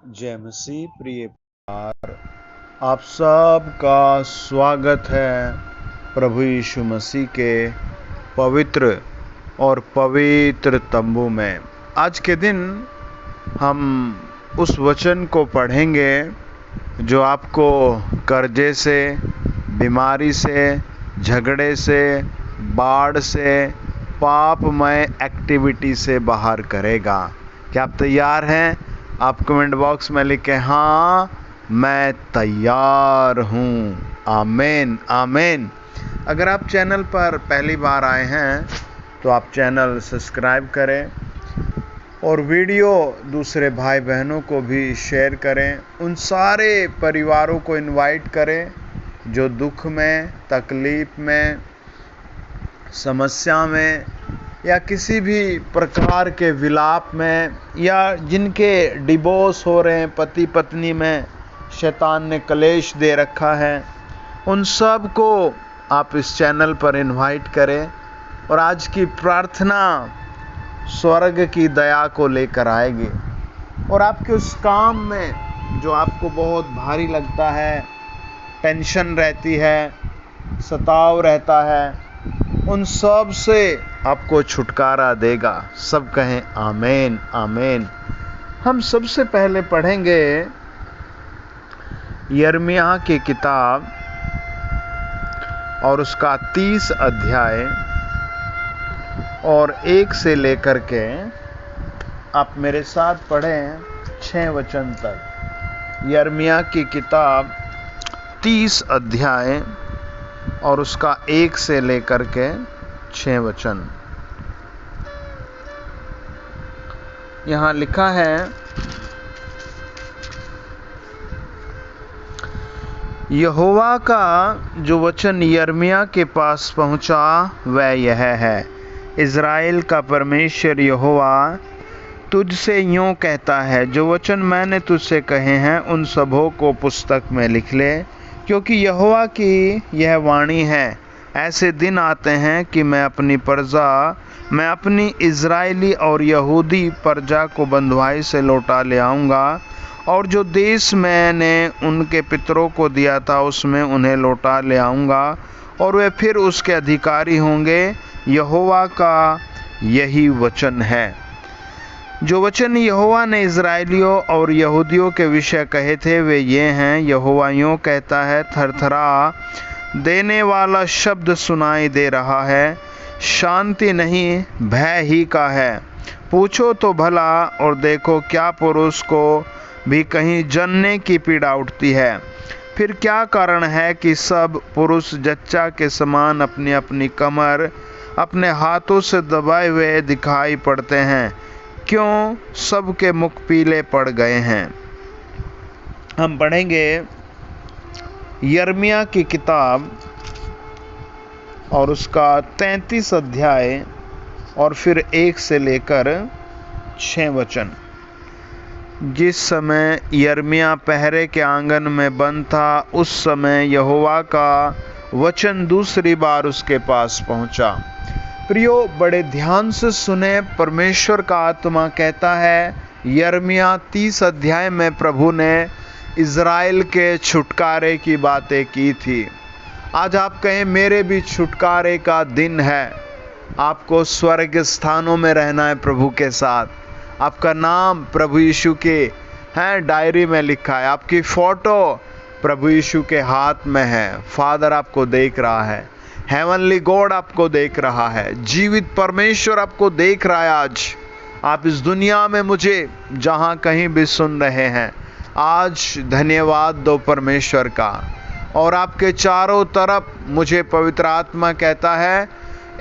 जय मसीह प्रिय प्यार, आप सबका स्वागत है प्रभु यीशु मसीह के पवित्र और पवित्र तंबू में। आज के दिन हम उस वचन को पढ़ेंगे जो आपको कर्जे से, बीमारी से, झगड़े से, बाढ़ से, पापमय एक्टिविटी से बाहर करेगा। क्या आप तैयार हैं? आप कमेंट बॉक्स में लिखें, हाँ मैं तैयार हूँ। आमीन आमीन। अगर आप चैनल पर पहली बार आए हैं तो आप चैनल सब्सक्राइब करें और वीडियो दूसरे भाई बहनों को भी शेयर करें। उन सारे परिवारों को इनवाइट करें जो दुख में, तकलीफ में, समस्या में या किसी भी प्रकार के विलाप में, या जिनके डिवोर्स हो रहे हैं, पति पत्नी में शैतान ने कलेश दे रखा है, उन सब को आप इस चैनल पर इनवाइट करें। और आज की प्रार्थना स्वर्ग की दया को लेकर आएगी और आपके उस काम में जो आपको बहुत भारी लगता है, टेंशन रहती है, सताव रहता है, उन सब से आपको छुटकारा देगा। सब कहें आमीन आमीन। हम सबसे पहले पढ़ेंगे यिर्मयाह की किताब और उसका 30 अध्याय और 1 से लेकर के आप मेरे साथ पढ़ें 6 वचन तक। यिर्मयाह की किताब 30 अध्याय और उसका 1 से लेकर के 6 वचन। यहाँ लिखा है, यहोवा का जो वचन यिर्मयाह के पास पहुंचा वह यह है। इज़राइल का परमेश्वर यहोवा तुझसे यूं कहता है, जो वचन मैंने तुझसे कहे हैं उन सबों को पुस्तक में लिख ले, क्योंकि यहोवा की यह वाणी है, ऐसे दिन आते हैं कि मैं अपनी इज़राइली और यहूदी प्रजा को बंधुआई से लौटा ले आऊँगा, और जो देश मैंने उनके पितरों को दिया था उसमें उन्हें लौटा ले आऊँगा, और वे फिर उसके अधिकारी होंगे। यहोवा का यही वचन है। जो वचन यहोवा ने इज़राइलियों और यहूदियों के विषय कहे थे वे ये हैं। यहोवा यूं कहता है, थरथरा देने वाला शब्द सुनाई दे रहा है, शांति नहीं भय ही का है। पूछो तो भला और देखो, क्या पुरुष को भी कहीं जनने की पीड़ा उठती है? फिर क्या कारण है कि सब पुरुष जच्चा के समान अपनी अपनी कमर अपने हाथों से दबाए हुए दिखाई पड़ते हैं? क्यों सबके मुख पीले पड़ गए हैं? हम पढ़ेंगे यिर्मयाह की किताब और उसका 33 अध्याय और फिर 1 से लेकर 6 वचन। जिस समय यिर्मयाह पहरे के आंगन में बंद था, उस समय यहोवा का वचन दूसरी बार उसके पास पहुंचा। प्रियो, बड़े ध्यान से सुने। परमेश्वर का आत्मा कहता है, यिर्मयाह 30 अध्याय में प्रभु ने इज़राइल के छुटकारे की बातें की थी। आज आप कहें, मेरे भी छुटकारे का दिन है। आपको स्वर्ग स्थानों में रहना है प्रभु के साथ। आपका नाम प्रभु यीशु के डायरी में लिखा है। आपकी फोटो प्रभु यीशु के हाथ में है। फादर आपको देख रहा है। हेवनली गॉड आपको देख रहा है। जीवित परमेश्वर आपको देख रहा है। आज आप इस दुनिया में मुझे जहाँ कहीं भी सुन रहे हैं, आज धन्यवाद दो परमेश्वर का। और आपके चारों तरफ मुझे पवित्र आत्मा कहता है,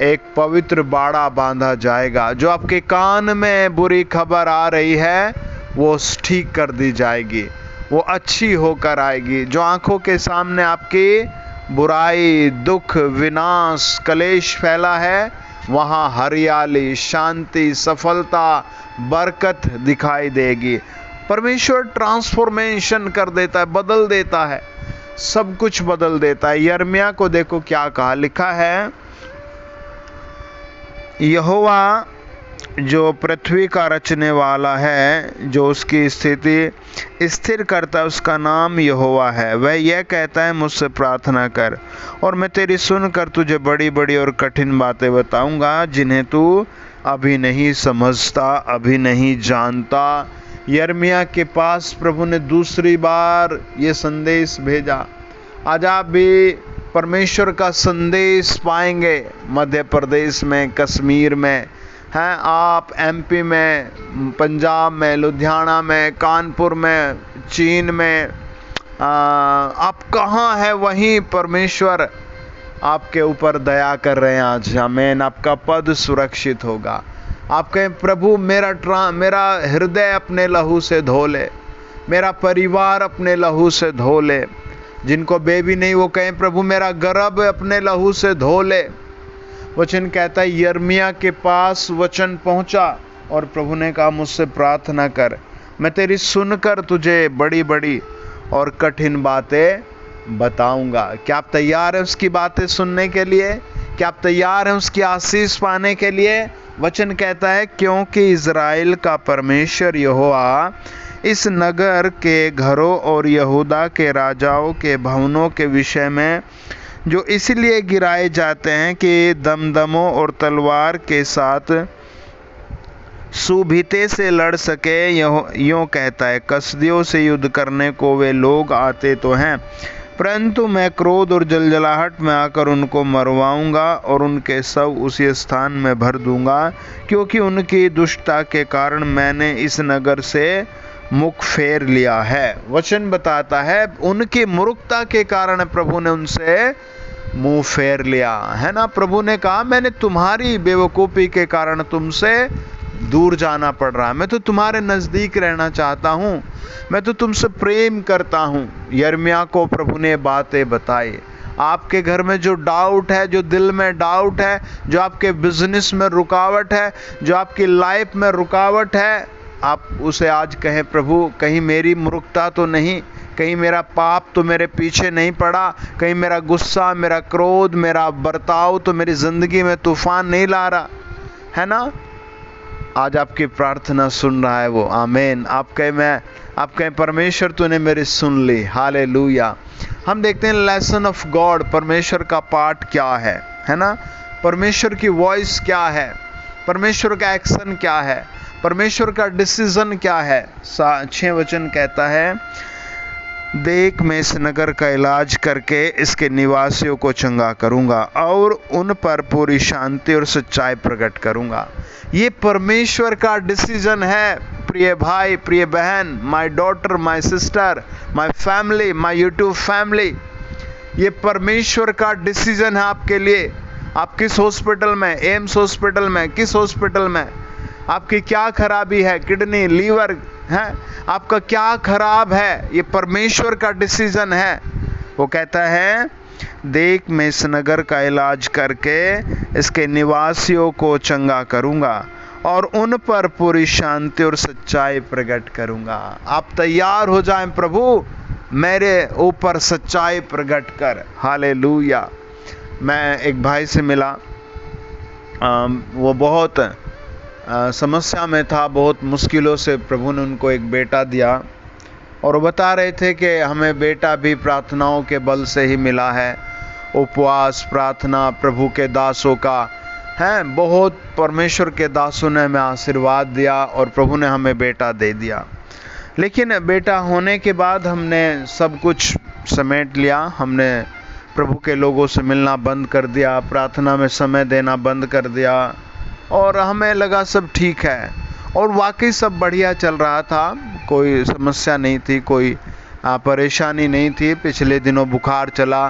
एक पवित्र बाड़ा बांधा जाएगा। जो आपके कान में बुरी खबर आ रही है वो ठीक कर दी जाएगी, वो अच्छी होकर आएगी। जो आंखों के सामने आपकी बुराई, दुख, विनाश, कलेश फैला है, वहाँ हरियाली, शांति, सफलता, बरकत दिखाई देगी। परमेश्वर ट्रांसफॉर्मेशन कर देता है, बदल देता है, सब कुछ बदल देता है। यिर्मयाह को देखो क्या कहा, लिखा है, यहोवा जो पृथ्वी का रचने वाला है, जो उसकी स्थिति स्थिर करता है, उसका नाम यहोवा है। वह यह कहता है, मुझसे प्रार्थना कर और मैं तेरी सुनकर तुझे बड़ी बड़ी और कठिन बातें बताऊंगा, जिन्हें तू अभी नहीं समझता, अभी नहीं जानता। यिर्मयाह के पास प्रभु ने दूसरी बार ये संदेश भेजा। आज आप भी परमेश्वर का संदेश पाएंगे मध्य प्रदेश में, कश्मीर में, हैं आप एमपी में, पंजाब में, लुधियाना में, कानपुर में, चीन में, आप कहाँ हैं वहीं परमेश्वर आपके ऊपर दया कर रहे हैं आज। आमीन। आपका पद सुरक्षित होगा। आप कहें, प्रभु मेरा हृदय अपने लहू से धो ले, मेरा परिवार अपने लहू से धो ले। जिनको बेबी नहीं वो कहें, प्रभु मेरा गर्भ अपने लहू से धो ले। वचन कहता है, यिर्मयाह के पास वचन पहुंचा और प्रभु ने कहा, मुझसे प्रार्थना कर, मैं तेरी सुनकर तुझे बड़ी बड़ी और कठिन बातें बताऊंगा। क्या आप तैयार हैं उसकी बातें सुनने के लिए? क्या आप तैयार हैं उसकी आशीष पाने के लिए? वचन कहता है, क्योंकि इज़राइल का परमेश्वर यहोवा इस नगर के घरों और यहूदा के राजाओं के भवनों के विषय में, जो इसलिए गिराए जाते हैं कि दमदमों और तलवार के साथ सुभीते से लड़ सके, यूँ कहता है, कसदियों से युद्ध करने को वे लोग आते तो हैं, परंतु मैं क्रोध और जलजलाहट में आकर उनको मरवाऊंगा और उनके शव उसी स्थान में भर दूंगा, क्योंकि उनकी दुष्टता के कारण मैंने इस नगर से मुख फेर लिया है। वचन बताता है, उनकी मूर्खता के कारण प्रभु ने उनसे मुंह फेर लिया, है ना। प्रभु ने कहा, मैंने तुम्हारी बेवकूफ़ी के कारण तुमसे दूर जाना पड़ रहा है, मैं तो तुम्हारे नज़दीक रहना चाहता हूँ, मैं तो तुमसे प्रेम करता हूँ। यिर्मयाह को प्रभु ने बातें बताई। आपके घर में जो डाउट है, जो दिल में डाउट है, जो आपके बिजनेस में रुकावट है, जो आपकी लाइफ में रुकावट है, आप उसे आज कहें, प्रभु कहीं मेरी मूर्खता तो नहीं, कहीं मेरा पाप तो मेरे पीछे नहीं पड़ा, कहीं मेरा गुस्सा, मेरा क्रोध, मेरा बर्ताव तो मेरी ज़िंदगी में तूफान नहीं ला रहा, है ना। आज आपकी प्रार्थना सुन रहा है वो। आमीन। आप कहें, परमेश्वर तूने मेरी सुन ली। हालेलुया। हम देखते हैं लेसन ऑफ गॉड, परमेश्वर का पाठ क्या है ना। परमेश्वर की वॉइस क्या है, परमेश्वर का एक्शन क्या है, परमेश्वर का डिसीजन क्या है। 6 वचन कहता है, देख मैं इस नगर का इलाज करके इसके निवासियों को चंगा करूंगा और उन पर पूरी शांति और सच्चाई प्रकट करूंगा। ये परमेश्वर का डिसीजन है। प्रिय भाई, प्रिय बहन, my daughter, my sister, my family, my YouTube family, ये परमेश्वर का डिसीजन है आपके लिए। आप किस हॉस्पिटल में, एम्स हॉस्पिटल में, किस हॉस्पिटल में, आपकी क्या खराबी है, किडनी, लीवर है, आपका क्या खराब है, ये परमेश्वर का डिसीजन है। वो कहता है, देख मैं इस नगर का इलाज करके इसके निवासियों को चंगा करूंगा और उन पर पूरी शांति और सच्चाई प्रकट करूंगा। आप तैयार हो जाएं, प्रभु मेरे ऊपर सच्चाई प्रकट कर। हालेलुया। मैं एक भाई से मिला, वो बहुत समस्या में था, बहुत मुश्किलों से प्रभु ने उनको एक बेटा दिया और वो बता रहे थे कि हमें बेटा भी प्रार्थनाओं के बल से ही मिला है। उपवास, प्रार्थना, प्रभु के दासों का है, बहुत परमेश्वर के दासों ने हमें आशीर्वाद दिया और प्रभु ने हमें बेटा दे दिया। लेकिन बेटा होने के बाद हमने सब कुछ समेट लिया, हमने प्रभु के लोगों से मिलना बंद कर दिया, प्रार्थना में समय देना बंद कर दिया और हमें लगा सब ठीक है और वाकई सब बढ़िया चल रहा था, कोई समस्या नहीं थी, कोई परेशानी नहीं थी। पिछले दिनों बुखार चला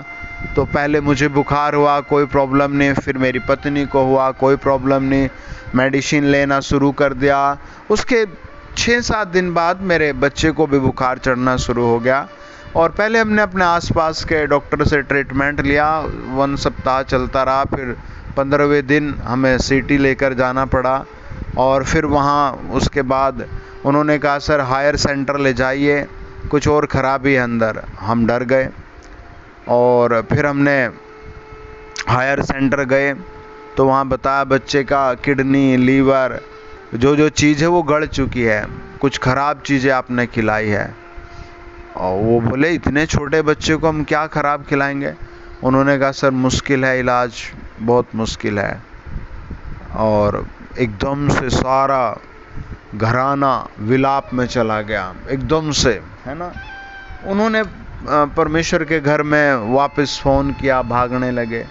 तो पहले मुझे बुखार हुआ, कोई प्रॉब्लम नहीं, फिर मेरी पत्नी को हुआ, कोई प्रॉब्लम नहीं, मेडिसिन लेना शुरू कर दिया। उसके 6-7 दिन बाद मेरे बच्चे को भी बुखार चढ़ना शुरू हो गया और पहले हमने अपने आसपास के डॉक्टर से ट्रीटमेंट लिया, 1 सप्ताह चलता रहा, फिर 15वें दिन हमें सीटी लेकर जाना पड़ा और फिर वहाँ उसके बाद उन्होंने कहा सर हायर सेंटर ले जाइए, कुछ और ख़राबी है अंदर। हम डर गए और फिर हमने हायर सेंटर गए तो वहाँ बताया बच्चे का किडनी, लीवर जो जो चीज़ है वो गड़ चुकी है, कुछ खराब चीज़ें आपने खिलाई है। और वो बोले इतने छोटे बच्चे को हम क्या खराब खिलाएंगे। उन्होंने कहा सर मुश्किल है, इलाज बहुत मुश्किल है। और एकदम से सारा घराना विलाप में चला गया, एकदम से, है ना। उन्होंने परमेश्वर के घर में वापस फ़ोन किया, भागने लगे।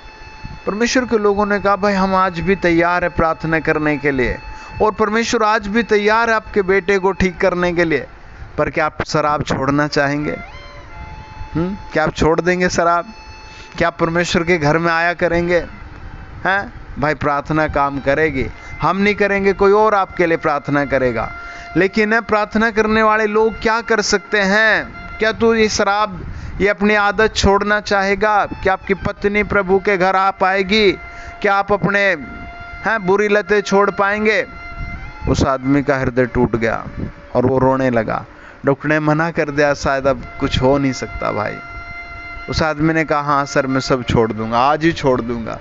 परमेश्वर के लोगों ने कहा भाई हम आज भी तैयार है प्रार्थना करने के लिए, और परमेश्वर आज भी तैयार है आपके बेटे को ठीक करने के लिए, पर क्या आप शराब छोड़ना चाहेंगे? क्या आप छोड़ देंगे शराब? क्या आप परमेश्वर के घर में आया करेंगे? हैं भाई, प्रार्थना काम करेगी, हम नहीं करेंगे, कोई और आपके लिए प्रार्थना करेगा। लेकिन प्रार्थना करने वाले लोग क्या कर सकते हैं? क्या तू ये शराब, ये अपनी आदत छोड़ना चाहेगा? क्या आपकी पत्नी प्रभु के घर आ पाएगी? क्या आप अपने बुरी लतें छोड़ पाएंगे? उस आदमी का हृदय टूट गया और वो रोने लगा। डॉक्टर ने मना कर दिया, शायद अब कुछ हो नहीं सकता भाई। उस आदमी ने कहा हाँ सर मैं सब छोड़ दूंगा, आज ही छोड़ दूंगा,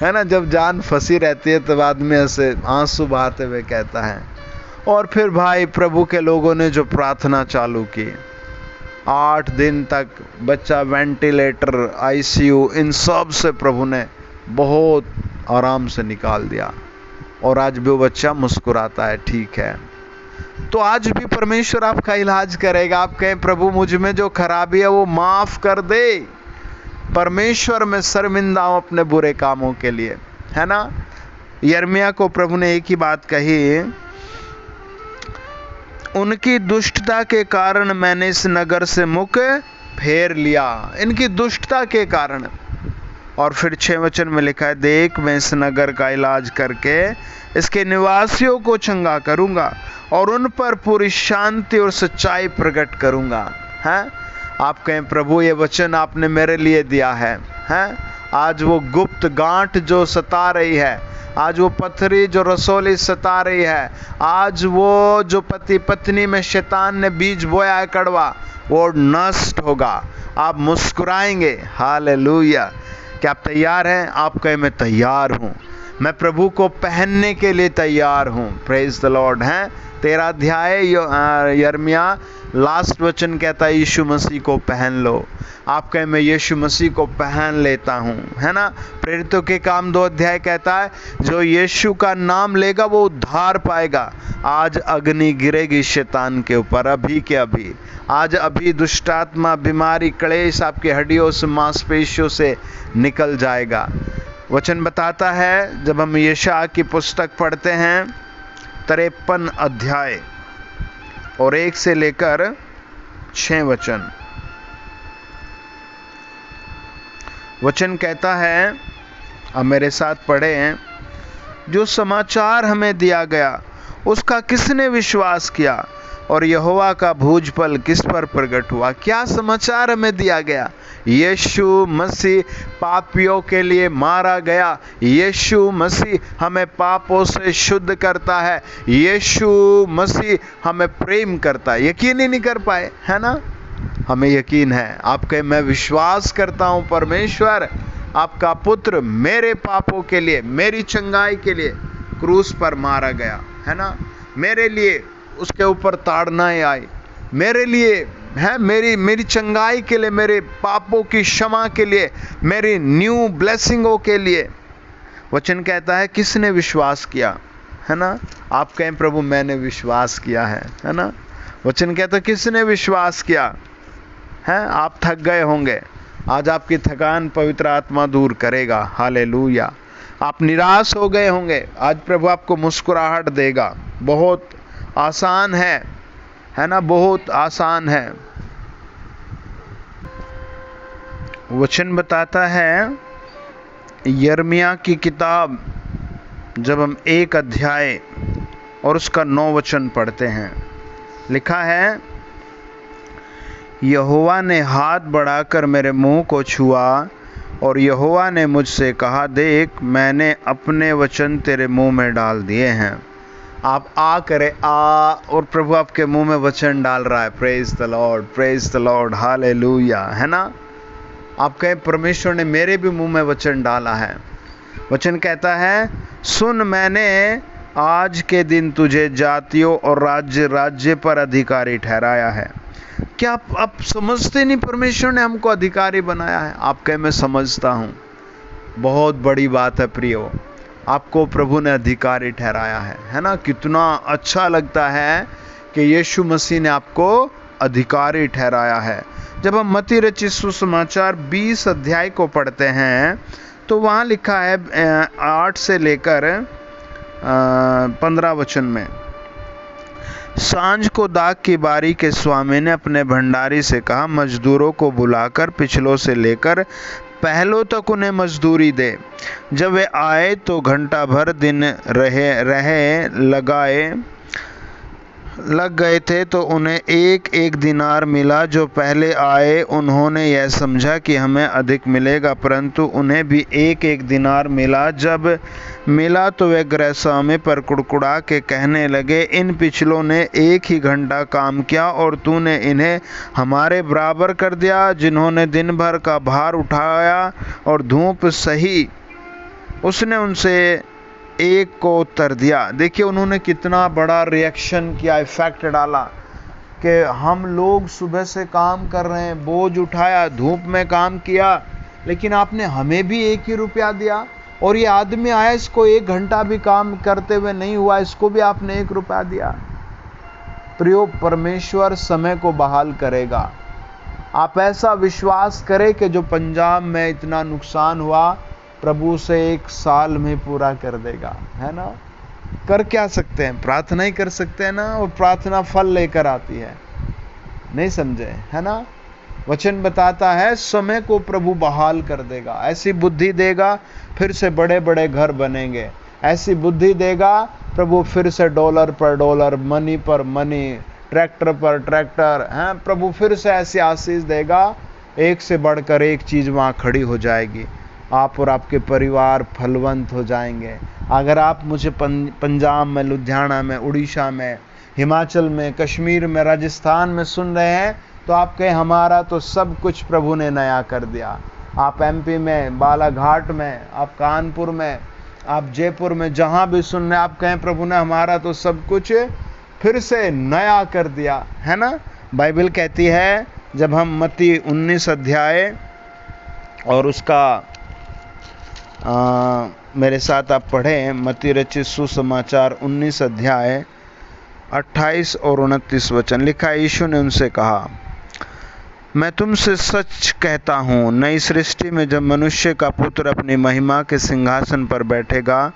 है ना। जब जान फंसी रहती है तब आदमी ऐसे आंसू बहाते हुए कहता है। और फिर भाई प्रभु के लोगों ने जो प्रार्थना चालू की, 8 दिन तक बच्चा वेंटिलेटर, आईसीयू, इन सब से प्रभु ने बहुत आराम से निकाल दिया, और आज भी वो बच्चा मुस्कुराता है, ठीक है। तो आज भी परमेश्वर आपका इलाज करेगा। आप कहें प्रभु मुझ में जो खराबी है वो माफ कर दे। परमेश्वर में शर्मिंदा हूं अपने बुरे कामों के लिए, है ना। यिर्मयाह को प्रभु ने एक ही बात कही, उनकी दुष्टता के कारण मैंने इस नगर से मुख फेर लिया, इनकी दुष्टता के कारण। और फिर 6 वचन में लिखा है, देख मैं इस नगर का इलाज करके इसके निवासियों को चंगा करूंगा और उन पर पूरी शांति और सच्चाई प्रकट करूंगा। हैं आप कहें प्रभु ये वचन आपने मेरे लिए दिया है, हैं आज वो गुप्त गांठ जो सता रही है, आज वो पथरी जो रसौली सता रही है, आज वो जो पति पत्नी में शैतान ने बीज बोया है कड़वा, वो नष्ट होगा। आप मुस्कुराएंगे। हालेलुया। क्या आप तैयार हैं? आप कहें मैं तैयार हूँ, मैं प्रभु को पहनने के लिए तैयार हूँ। Praise the Lord. हैं 13 अध्याय यिर्मयाह लास्ट वचन कहता है यीशु मसीह को पहन लो। आप कहें मैं यीशु मसीह को पहन लेता हूँ, है ना। प्रेरितों के काम 2 अध्याय कहता है जो यीशु का नाम लेगा वो उद्धार पाएगा। आज अग्नि गिरेगी शैतान के ऊपर, अभी के अभी। आज अभी दुष्टात्मा, बीमारी, क्लेश आपकी हड्डियों से, मांसपेशियों से निकल जाएगा। वचन बताता है जब हम यशायाह की पुस्तक पढ़ते हैं 53 अध्याय और 1 से लेकर 6 वचन, वचन कहता है, अब मेरे साथ पढ़ें, जो समाचार हमें दिया गया उसका किसने विश्वास किया और यहोवा का भुजबल किस पर प्रकट हुआ। क्या समाचार हमें दिया गया? यीशु मसीह पापियों के लिए मारा गया, यीशु मसीह हमें पापों से शुद्ध करता है, यीशु मसीह हमें प्रेम करता है। यकीन ही नहीं कर पाए, है ना। हमें यकीन है। आप कहें मैं विश्वास करता हूँ परमेश्वर आपका पुत्र मेरे पापों के लिए, मेरी चंगाई के लिए क्रूस पर मारा गया, है ना। मेरे लिए उसके ऊपर ताड़नाएं आई, मेरे लिए है, मेरी चंगाई के लिए, मेरे पापों की क्षमा के लिए, मेरी न्यू ब्लेसिंगों के लिए। वचन कहता है किसने विश्वास किया, है ना। आप कहें प्रभु मैंने विश्वास किया है ना। वचन कहता है किसने विश्वास किया है। आप थक गए होंगे, आज आपकी थकान पवित्र आत्मा दूर करेगा। हालेलुया। आप निराश हो गए होंगे, आज प्रभु आपको मुस्कुराहट देगा। बहुत आसान है ना, बहुत आसान है। वचन बताता है यिर्मयाह की किताब जब हम 1 अध्याय और उसका 9 वचन पढ़ते हैं, लिखा है, यहोवा ने हाथ बढ़ाकर मेरे मुंह को छुआ और यहोवा ने मुझसे कहा, देख मैंने अपने वचन तेरे मुंह में डाल दिए हैं। आप आ करे आ, और प्रभु आपके मुंह में वचन डाल रहा है। Praise the Lord, praise the Lord, hallelujah, है ना। आप कहें परमेश्वर ने मेरे भी मुंह में वचन डाला है। वचन कहता है, सुन मैंने आज के दिन तुझे जातियों और राज्य राज्य पर अधिकारी ठहराया है। क्या आप समझते नहीं परमेश्वर ने हमको अधिकारी बनाया है? आप कहे मैं समझता हूँ, बहुत बड़ी बात है प्रियो, आपको प्रभु ने अधिकारी ठहराया है ना। कितना अच्छा लगता है कि यीशु मसीह ने आपको अधिकारी ठहराया है। जब हम मत्ती रचित सुसमाचार 20 अध्याय को पढ़ते हैं तो वहाँ लिखा है 8 से लेकर 15 वचन में, सांझ को दाख की बारी के स्वामी ने अपने भंडारी से कहा, मजदूरों को बुलाकर पिछलों से लेकर पहलों तक उन्हें मजदूरी दे। जब वे आए तो घंटा भर दिन लग गए थे तो उन्हें एक एक दिनार मिला। जो पहले आए उन्होंने यह समझा कि हमें अधिक मिलेगा, परंतु उन्हें भी एक एक दिनार मिला। जब मिला तो वे गृहस्वामी पर कुड़कुड़ा के कहने लगे, इन पिछलों ने एक ही घंटा काम किया और तूने इन्हें हमारे बराबर कर दिया, जिन्होंने दिन भर का भार उठाया और धूप सही। उसने उनसे एक को उत्तर दिया। देखिए उन्होंने कितना बड़ा रिएक्शन किया, इफेक्ट डाला कि हम लोग सुबह से काम कर रहे हैं, बोझ उठाया, धूप में काम किया, लेकिन आपने हमें भी 1 ही रुपया दिया। और ये आदमी आया, इसको 1 घंटा भी काम करते हुए नहीं हुआ, इसको भी आपने 1 रुपया दिया। प्रियो, परमेश्वर समय को बहाल करेगा। आप ऐसा विश्वास करें कि जो पंजाब में इतना नुकसान हुआ, प्रभु से 1 साल में पूरा कर देगा, है ना। कर क्या सकते हैं? प्रार्थना ही कर सकते हैं ना, और प्रार्थना फल लेकर आती है। नहीं समझे, है ना। वचन बताता है समय को प्रभु बहाल कर देगा, ऐसी बुद्धि देगा फिर से बड़े बड़े घर बनेंगे, ऐसी बुद्धि देगा प्रभु फिर से डॉलर पर डॉलर, मनी पर मनी, ट्रैक्टर पर ट्रैक्टर, हैं प्रभु फिर से ऐसी आशीष देगा, एक से बढ़कर एक चीज वहां खड़ी हो जाएगी। आप और आपके परिवार फलवंत हो जाएंगे। अगर आप मुझे पंजाब में, लुधियाना में, उड़ीसा में, हिमाचल में, कश्मीर में, राजस्थान में सुन रहे हैं तो आप कहें हमारा तो सब कुछ प्रभु ने नया कर दिया। आप एमपी में, बालाघाट में, आप कानपुर में, आप जयपुर में, जहां भी सुन रहे हैं आप कहें प्रभु ने हमारा तो सब कुछ फिर से नया कर दिया, है ना। बाइबल कहती है, जब हम मत्ती 19 अध्याय और उसका मेरे साथ आप पढ़ें, मत्ती रचित सुसमाचार 19 अध्याय 28 और 29 वचन लिखा है। यीशु ने उनसे कहा, मैं तुमसे सच कहता हूँ, नई सृष्टि में जब मनुष्य का पुत्र अपनी महिमा के सिंहासन पर बैठेगा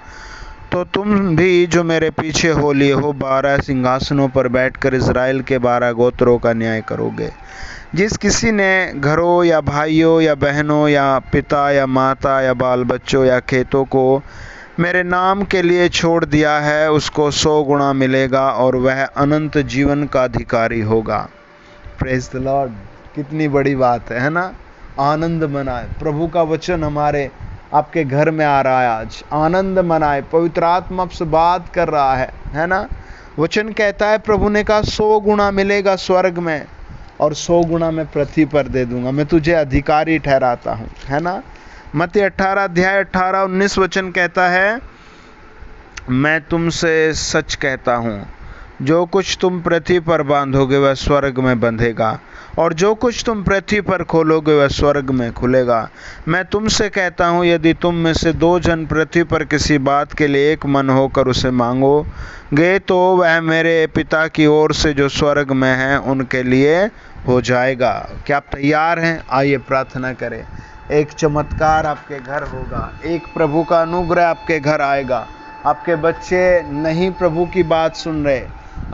तो तुम भी जो मेरे पीछे हो लिए हो 12 सिंहासनों पर बैठकर इज़राइल के 12 गोत्रों का न्याय करोगे। जिस किसी ने घरों या भाइयों या बहनों या पिता या माता या बाल बच्चों या खेतों को मेरे नाम के लिए छोड़ दिया है, उसको 100 गुना मिलेगा और वह अनंत जीवन का अधिकारी होगा। Praise the Lord. कितनी बड़ी बात है ना। आनंद मनाए, प्रभु का वचन हमारे आपके घर में आ रहा है आज। आनंद मनाए, पवित्र आत्मा आपसे बात कर रहा है ना। वचन कहता है, प्रभु ने कहा 100 गुना मिलेगा स्वर्ग में और 100 गुना मैं पृथ्वी पर दे दूंगा, मैं तुझे अधिकारी ठहराता हूँ, है ना। मत्ती 18 अध्याय 18-19 वचन कहता है, मैं तुमसे सच कहता हूँ, जो कुछ तुम पृथ्वी पर बांधोगे वह स्वर्ग में बंधेगा, और जो कुछ तुम पृथ्वी पर खोलोगे वह स्वर्ग में खुलेगा। मैं तुमसे कहता हूँ, यदि तुम में से 2 जन पृथ्वी पर किसी बात के लिए एक मन होकर उसे मांगोगे तो वह मेरे पिता की ओर से जो स्वर्ग में है उनके लिए हो जाएगा। क्या आप तैयार हैं? आइए प्रार्थना करें। एक चमत्कार आपके घर होगा, एक प्रभु का अनुग्रह आपके घर आएगा। आपके बच्चे नहीं प्रभु की बात सुन रहे,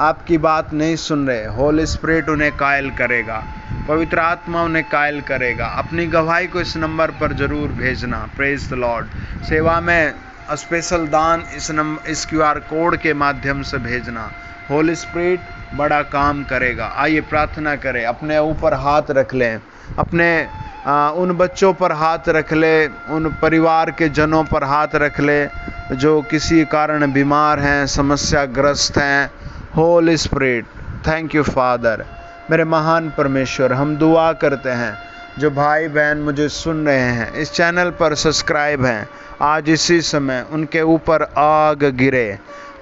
आपकी बात नहीं सुन रहे, होली स्पिरिट उन्हें कायल करेगा, पवित्र आत्मा उन्हें कायल करेगा। अपनी गवाही को इस नंबर पर जरूर भेजना। Praise the Lord. सेवा में स्पेशल दान इस QR कोड के माध्यम से भेजना। होली स्पिरिट बड़ा काम करेगा। आइए प्रार्थना करें। अपने ऊपर हाथ रख लें, अपने उन बच्चों पर हाथ रख ले, उन परिवार के जनों पर हाथ रख ले जो किसी कारण बीमार हैं, समस्याग्रस्त हैं। Holi spirit, thank you father. मेरे महान परमेश्वर, हम दुआ करते हैं जो भाई बहन मुझे सुन रहे हैं, इस चैनल पर सब्सक्राइब हैं, आज इसी समय उनके ऊपर आग गिरे,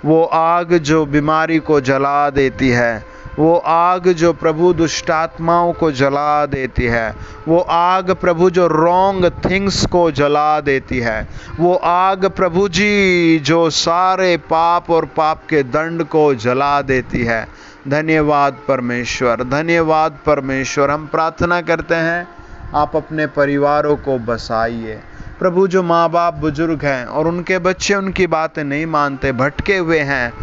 वो आग जो बीमारी को जला देती है, वो आग जो प्रभु दुष्टात्माओं को जला देती है, वो आग प्रभु जो रॉन्ग थिंग्स को जला देती है, वो आग प्रभु जी जो सारे पाप और पाप के दंड को जला देती है। धन्यवाद परमेश्वर, धन्यवाद परमेश्वर। हम प्रार्थना करते हैं आप अपने परिवारों को बसाइए प्रभु। जो माँ बाप बुजुर्ग हैं और उनके बच्चे उनकी बातें नहीं मानते, भटके हुए हैं,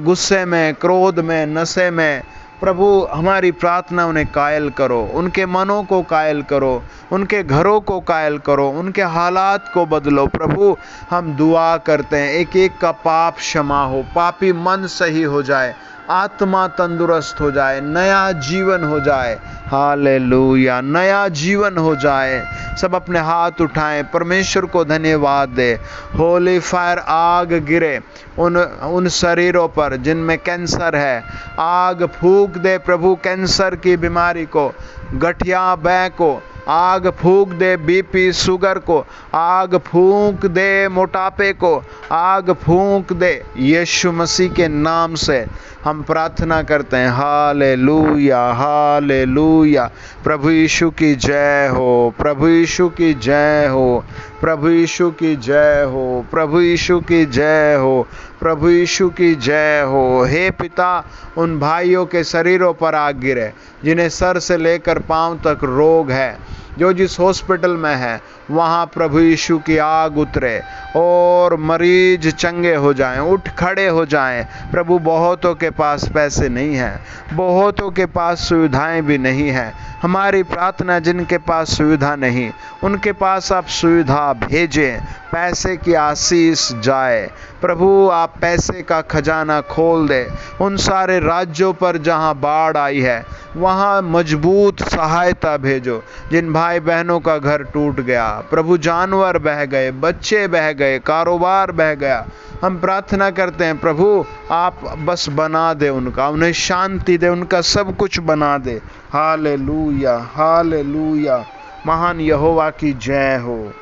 गुस्से में, क्रोध में, नशे में, प्रभु हमारी प्रार्थना उन्हें कायल करो, उनके मनों को कायल करो, उनके घरों को कायल करो, उनके हालात को बदलो प्रभु। हम दुआ करते हैं एक एक का पाप क्षमा हो, पापी मन सही हो जाए, आत्मा तंदुरुस्त हो जाए, नया जीवन हो जाए। हालेलुया, नया जीवन हो जाए। सब अपने हाथ उठाएं, परमेश्वर को धन्यवाद दे। होली फायर आग गिरे उन शरीरों पर जिनमें कैंसर है, आग फूंक दे प्रभु कैंसर की बीमारी को, गठिया बै को आग फूंक दे, बीपी शुगर को आग फूंक दे, मोटापे को आग फूंक दे। यीशु मसीह के नाम से हम प्रार्थना करते हैं। Hallelujah, hallelujah. प्रभु यीशु की जय हो, प्रभु यीशु की जय हो, प्रभु यीशु की जय हो, प्रभु यीशु की जय हो, प्रभु यीशु की जय हो। हे पिता, उन भाइयों के शरीरों पर आग गिरे जिन्हें सर से लेकर पांव तक रोग है, जो जिस हॉस्पिटल में है वहाँ प्रभु यीशु की आग उतरे और मरीज चंगे हो जाएं, उठ खड़े हो जाएं। प्रभु बहुतों के पास पैसे नहीं हैं, बहुतों के पास सुविधाएं भी नहीं हैं। हमारी प्रार्थना जिनके पास सुविधा नहीं उनके पास आप सुविधा भेजें, पैसे की आशीष जाए प्रभु। आप पैसे का खजाना खोल दे उन सारे राज्यों पर जहां बाढ़ आई है, वहां मजबूत सहायता भेजो। जिन भाई बहनों का घर टूट गया प्रभु, जानवर बह गए, बच्चे बह गए, कारोबार बह गया, हम प्रार्थना करते हैं प्रभु आप बस बना दे उनका, उन्हें शांति दे, उनका सब कुछ बना दे। Hallelujah, hallelujah. महान यहोवा की जय हो,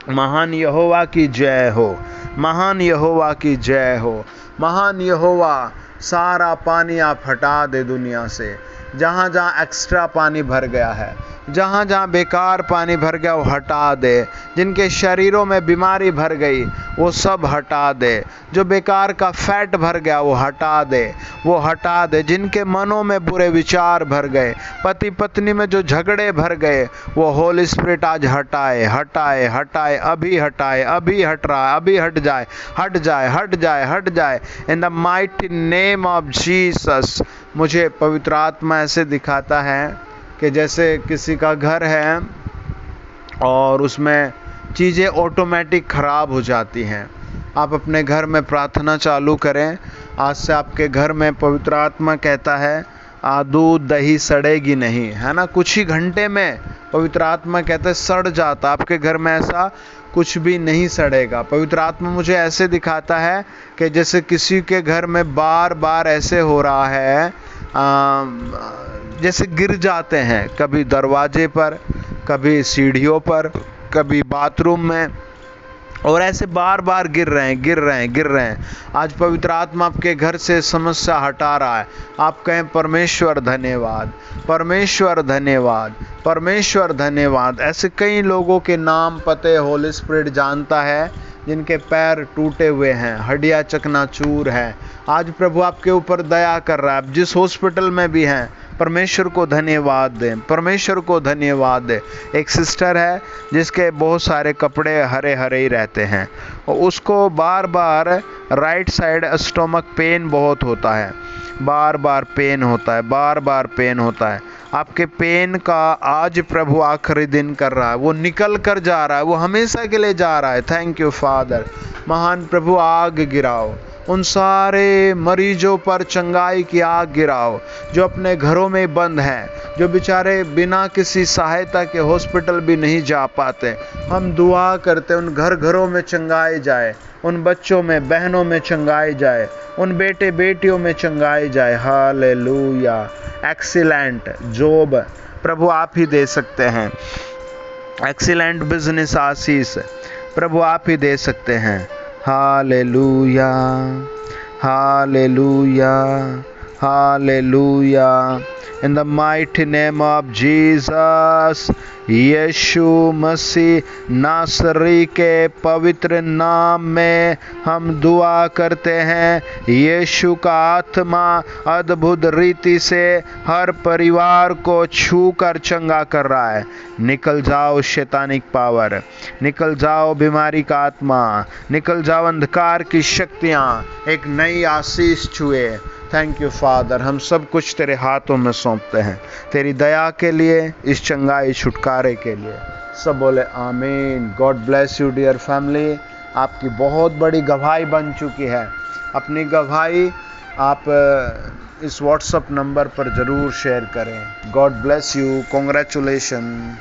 महान यहोवा की जय हो, महान यहोवा की जय हो। महान यहोवा, सारा पानी आप हटा दे दुनिया से। जहाँ जहाँ एक्स्ट्रा पानी भर गया है, जहाँ जहाँ बेकार पानी भर गया वो हटा दे। जिनके शरीरों में बीमारी भर गई वो सब हटा दे। जो बेकार का फैट भर गया वो हटा दे, वो हटा दे। जिनके मनों में बुरे विचार भर गए, पति पत्नी में जो झगड़े भर गए, वो होली स्पिरिट आज हटाए, हटाए, हटाए, अभी हटाए, अभी हट रहा है, अभी हट जाए, हट जाए, हट जाए, हट जाए। In the mighty name of Jesus. मुझे पवित्र आत्मा ऐसे दिखाता है कि जैसे किसी का घर है और उसमें चीज़ें ऑटोमेटिक ख़राब हो जाती हैं। आप अपने घर में प्रार्थना चालू करें। आज से आपके घर में पवित्र आत्मा कहता है दूध दही सड़ेगी नहीं, है ना। कुछ ही घंटे में पवित्र आत्मा कहता है सड़ जाता। आपके घर में ऐसा कुछ भी नहीं सड़ेगा। पवित्र आत्मा मुझे ऐसे दिखाता है कि जैसे किसी के घर में बार बार ऐसे हो रहा है, जैसे गिर जाते हैं, कभी दरवाजे पर, कभी सीढ़ियों पर, कभी बाथरूम में, और ऐसे बार बार गिर रहे हैं, गिर रहे हैं, गिर रहे हैं। आज पवित्र आत्मा आपके घर से समस्या हटा रहा है। आप कहें परमेश्वर धन्यवाद, परमेश्वर धन्यवाद, परमेश्वर धन्यवाद। ऐसे कई लोगों के नाम पते होली स्पिरिट जानता है जिनके पैर टूटे हुए हैं, हड्डियां चकनाचूर हैं। आज प्रभु आपके ऊपर दया कर रहा है। आप जिस हॉस्पिटल में भी हैं, परमेश्वर को धन्यवाद दें, परमेश्वर को धन्यवाद दें। एक सिस्टर है जिसके बहुत सारे कपड़े हरे हरे ही रहते हैं और उसको बार बार राइट साइड स्टोमक पेन बहुत होता है, बार बार पेन होता है, बार बार पेन होता है। आपके पेन का आज प्रभु आखिरी दिन कर रहा है, वो निकल कर जा रहा है, वो हमेशा के लिए जा रहा है। Thank you father. महान प्रभु आग गिराओ, उन सारे मरीजों पर चंगाई की आग गिराओ जो अपने घरों में बंद हैं, जो बेचारे बिना किसी सहायता के हॉस्पिटल भी नहीं जा पाते। हम दुआ करते उन घरों में चंगाई जाए, उन बच्चों में, बहनों में चंगाई जाए, उन बेटे बेटियों में चंगाई जाए। हालेलुया। एक्सीलेंट जॉब प्रभु आप ही दे सकते हैं। एक्सीलेंट बिजनेस आशीष प्रभु आप ही दे सकते हैं। Hallelujah, hallelujah, hallelujah. In the mighty name of Jesus, यीशु मसीह नासरी के पवित्र नाम में हम दुआ करते हैं। यीशु का आत्मा अद्भुत रीति से हर परिवार को छू कर चंगा कर रहा है। निकल जाओ शैतानिक पावर, निकल जाओ बीमारी का आत्मा, निकल जाओ अंधकार की शक्तियाँ, एक नई आशीष छुए। थैंक यू फादर, हम सब कुछ तेरे हाथों में सौंपते हैं, तेरी दया के लिए, इस चंगाई छुटकारे के लिए। सब बोले आमीन। God bless you dear family. आपकी बहुत बड़ी गवाही बन चुकी है। अपनी गवाही आप इस व्हाट्सएप नंबर पर ज़रूर शेयर करें। God bless you, congratulation.